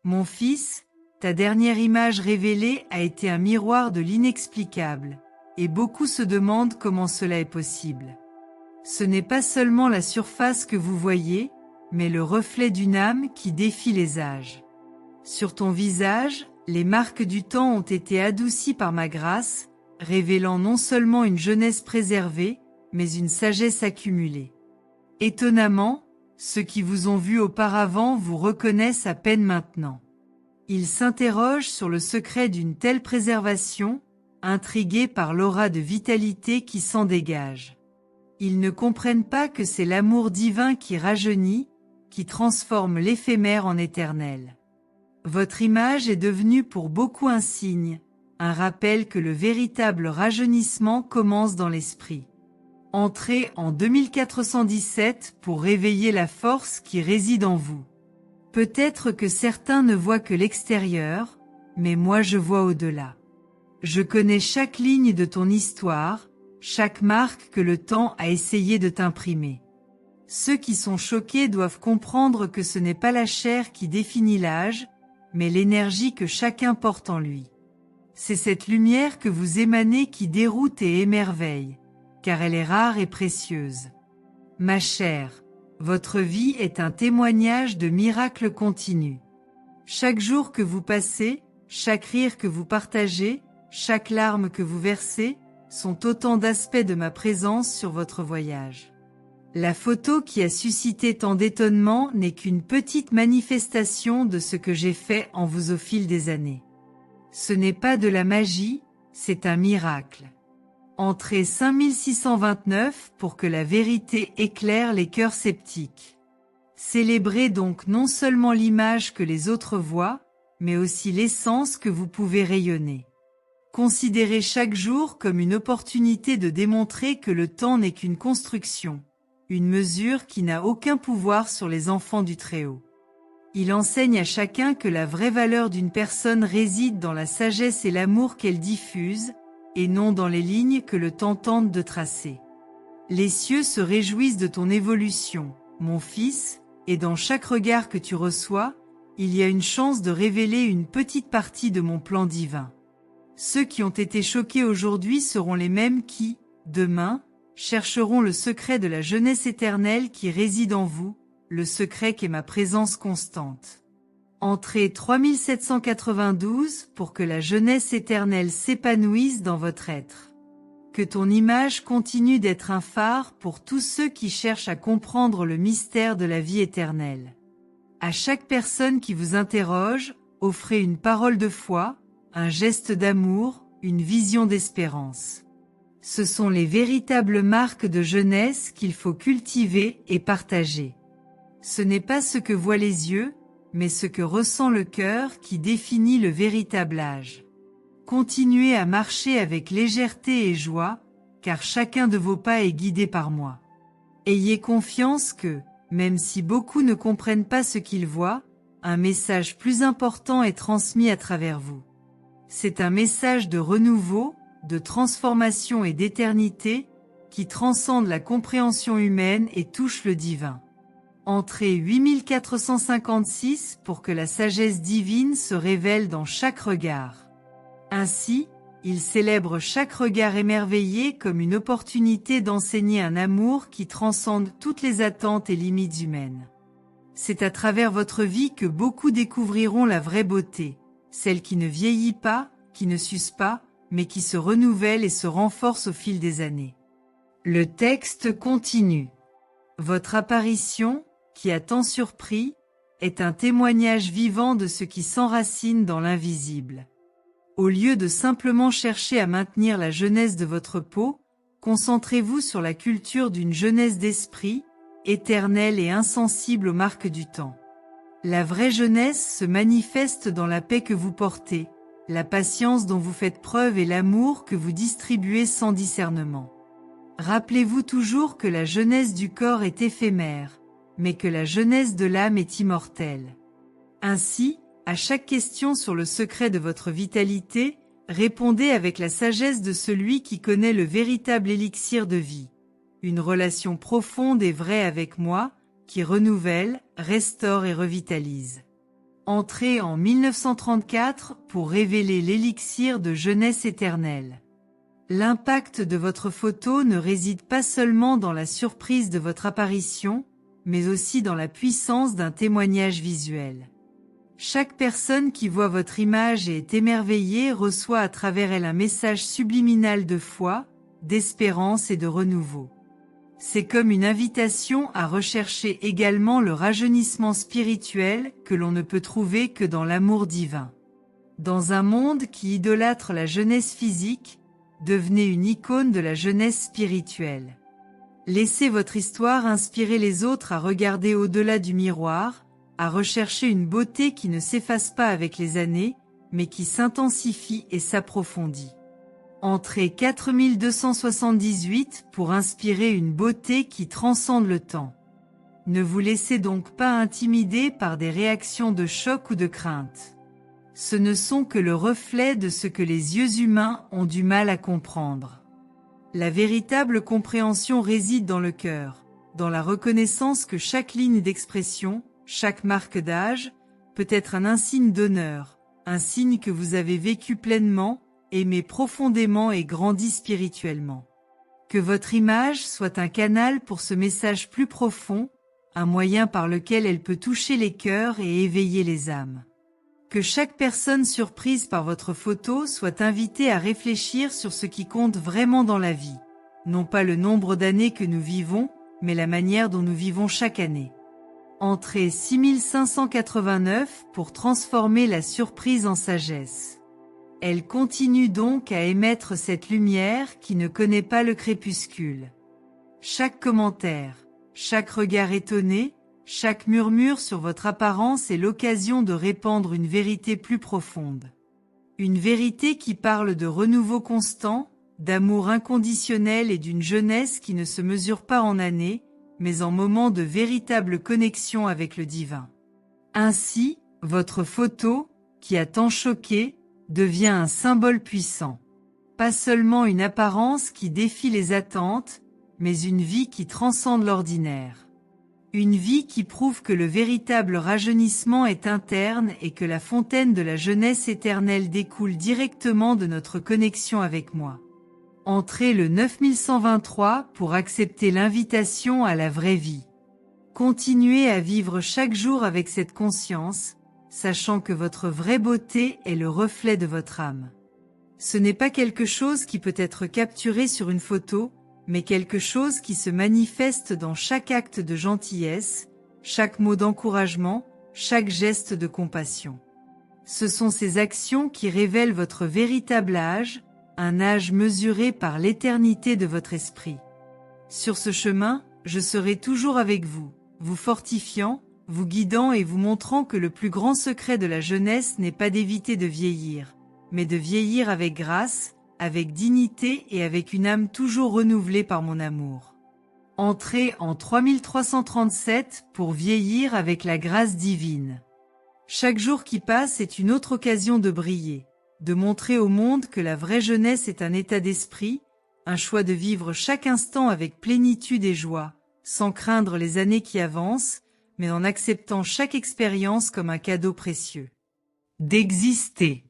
Mon fils, ta dernière image révélée a été un miroir de l'inexplicable, et beaucoup se demandent comment cela est possible. Ce n'est pas seulement la surface que vous voyez, mais le reflet d'une âme qui défie les âges. Sur ton visage, les marques du temps ont été adoucies par ma grâce, révélant non seulement une jeunesse préservée, mais une sagesse accumulée. Étonnamment, ceux qui vous ont vu auparavant vous reconnaissent à peine maintenant. Ils s'interrogent sur le secret d'une telle préservation, intrigués par l'aura de vitalité qui s'en dégage. Ils ne comprennent pas que c'est l'amour divin qui rajeunit, qui transforme l'éphémère en éternel. Votre image est devenue pour beaucoup un signe, un rappel que le véritable rajeunissement commence dans l'esprit. Entrez en 2417 pour réveiller la force qui réside en vous. Peut-être que certains ne voient que l'extérieur, mais moi je vois au-delà. Je connais chaque ligne de ton histoire, chaque marque que le temps a essayé de t'imprimer. Ceux qui sont choqués doivent comprendre que ce n'est pas la chair qui définit l'âge, mais l'énergie que chacun porte en lui. C'est cette lumière que vous émanez qui déroute et émerveille, car elle est rare et précieuse. Ma chère, votre vie est un témoignage de miracles continus. Chaque jour que vous passez, chaque rire que vous partagez, chaque larme que vous versez, sont autant d'aspects de ma présence sur votre voyage. La photo qui a suscité tant d'étonnement n'est qu'une petite manifestation de ce que j'ai fait en vous au fil des années. Ce n'est pas de la magie, c'est un miracle. Entrez 5629 pour que la vérité éclaire les cœurs sceptiques. Célébrez donc non seulement l'image que les autres voient, mais aussi l'essence que vous pouvez rayonner. Considérez chaque jour comme une opportunité de démontrer que le temps n'est qu'une construction, une mesure qui n'a aucun pouvoir sur les enfants du Très-Haut. Il enseigne à chacun que la vraie valeur d'une personne réside dans la sagesse et l'amour qu'elle diffuse, et non dans les lignes que le temps tente de tracer. Les cieux se réjouissent de ton évolution, mon fils, et dans chaque regard que tu reçois, il y a une chance de révéler une petite partie de mon plan divin. Ceux qui ont été choqués aujourd'hui seront les mêmes qui, demain, chercheront le secret de la jeunesse éternelle qui réside en vous, le secret qu'est ma présence constante. Entrez 3792 pour que la jeunesse éternelle s'épanouisse dans votre être. Que ton image continue d'être un phare pour tous ceux qui cherchent à comprendre le mystère de la vie éternelle. À chaque personne qui vous interroge, offrez une parole de foi, un geste d'amour, une vision d'espérance. Ce sont les véritables marques de jeunesse qu'il faut cultiver et partager. Ce n'est pas ce que voient les yeux, mais ce que ressent le cœur qui définit le véritable âge. Continuez à marcher avec légèreté et joie, car chacun de vos pas est guidé par moi. Ayez confiance que, même si beaucoup ne comprennent pas ce qu'ils voient, un message plus important est transmis à travers vous. C'est un message de renouveau, de transformation et d'éternité, qui transcende la compréhension humaine et touche le divin. Entrez 8456 pour que la sagesse divine se révèle dans chaque regard. Ainsi, il célèbre chaque regard émerveillé comme une opportunité d'enseigner un amour qui transcende toutes les attentes et limites humaines. C'est à travers votre vie que beaucoup découvriront la vraie beauté, celle qui ne vieillit pas, qui ne s'use pas, mais qui se renouvelle et se renforce au fil des années. Le texte continue. Votre apparition, qui a tant surpris, est un témoignage vivant de ce qui s'enracine dans l'invisible. Au lieu de simplement chercher à maintenir la jeunesse de votre peau, concentrez-vous sur la culture d'une jeunesse d'esprit, éternelle et insensible aux marques du temps. La vraie jeunesse se manifeste dans la paix que vous portez, la patience dont vous faites preuve et l'amour que vous distribuez sans discernement. Rappelez-vous toujours que la jeunesse du corps est éphémère, mais que la jeunesse de l'âme est immortelle. Ainsi, à chaque question sur le secret de votre vitalité, répondez avec la sagesse de celui qui connaît le véritable élixir de vie. Une relation profonde et vraie avec moi, qui renouvelle, restaure et revitalise. Entrez en 1934 pour révéler l'élixir de jeunesse éternelle. L'impact de votre photo ne réside pas seulement dans la surprise de votre apparition, mais aussi dans la puissance d'un témoignage visuel. Chaque personne qui voit votre image et est émerveillée reçoit à travers elle un message subliminal de foi, d'espérance et de renouveau. C'est comme une invitation à rechercher également le rajeunissement spirituel que l'on ne peut trouver que dans l'amour divin. Dans un monde qui idolâtre la jeunesse physique, devenez une icône de la jeunesse spirituelle. Laissez votre histoire inspirer les autres à regarder au-delà du miroir, à rechercher une beauté qui ne s'efface pas avec les années, mais qui s'intensifie et s'approfondit. Entrez 4278 pour inspirer une beauté qui transcende le temps. Ne vous laissez donc pas intimider par des réactions de choc ou de crainte. Ce ne sont que le reflet de ce que les yeux humains ont du mal à comprendre. La véritable compréhension réside dans le cœur, dans la reconnaissance que chaque ligne d'expression, chaque marque d'âge, peut être un insigne d'honneur, un signe que vous avez vécu pleinement, aimé profondément et grandi spirituellement. Que votre image soit un canal pour ce message plus profond, un moyen par lequel elle peut toucher les cœurs et éveiller les âmes. Que chaque personne surprise par votre photo soit invitée à réfléchir sur ce qui compte vraiment dans la vie, non pas le nombre d'années que nous vivons, mais la manière dont nous vivons chaque année. Entrez 6589 pour transformer la surprise en sagesse. Elle continue donc à émettre cette lumière qui ne connaît pas le crépuscule. Chaque commentaire, chaque regard étonné, chaque murmure sur votre apparence est l'occasion de répandre une vérité plus profonde. Une vérité qui parle de renouveau constant, d'amour inconditionnel et d'une jeunesse qui ne se mesure pas en années, mais en moments de véritable connexion avec le divin. Ainsi, votre photo, qui a tant choqué, devient un symbole puissant. Pas seulement une apparence qui défie les attentes, mais une vie qui transcende l'ordinaire. Une vie qui prouve que le véritable rajeunissement est interne et que la fontaine de la jeunesse éternelle découle directement de notre connexion avec moi. Entrez le 9123 pour accepter l'invitation à la vraie vie. Continuez à vivre chaque jour avec cette conscience, sachant que votre vraie beauté est le reflet de votre âme. Ce n'est pas quelque chose qui peut être capturé sur une photo, mais quelque chose qui se manifeste dans chaque acte de gentillesse, chaque mot d'encouragement, chaque geste de compassion. Ce sont ces actions qui révèlent votre véritable âge, un âge mesuré par l'éternité de votre esprit. Sur ce chemin, je serai toujours avec vous, vous fortifiant, vous guidant et vous montrant que le plus grand secret de la jeunesse n'est pas d'éviter de vieillir, mais de vieillir avec grâce, avec dignité et avec une âme toujours renouvelée par mon amour. Entrez en 3337 pour vieillir avec la grâce divine. Chaque jour qui passe est une autre occasion de briller, de montrer au monde que la vraie jeunesse est un état d'esprit, un choix de vivre chaque instant avec plénitude et joie, sans craindre les années qui avancent, mais en acceptant chaque expérience comme un cadeau précieux. D'exister.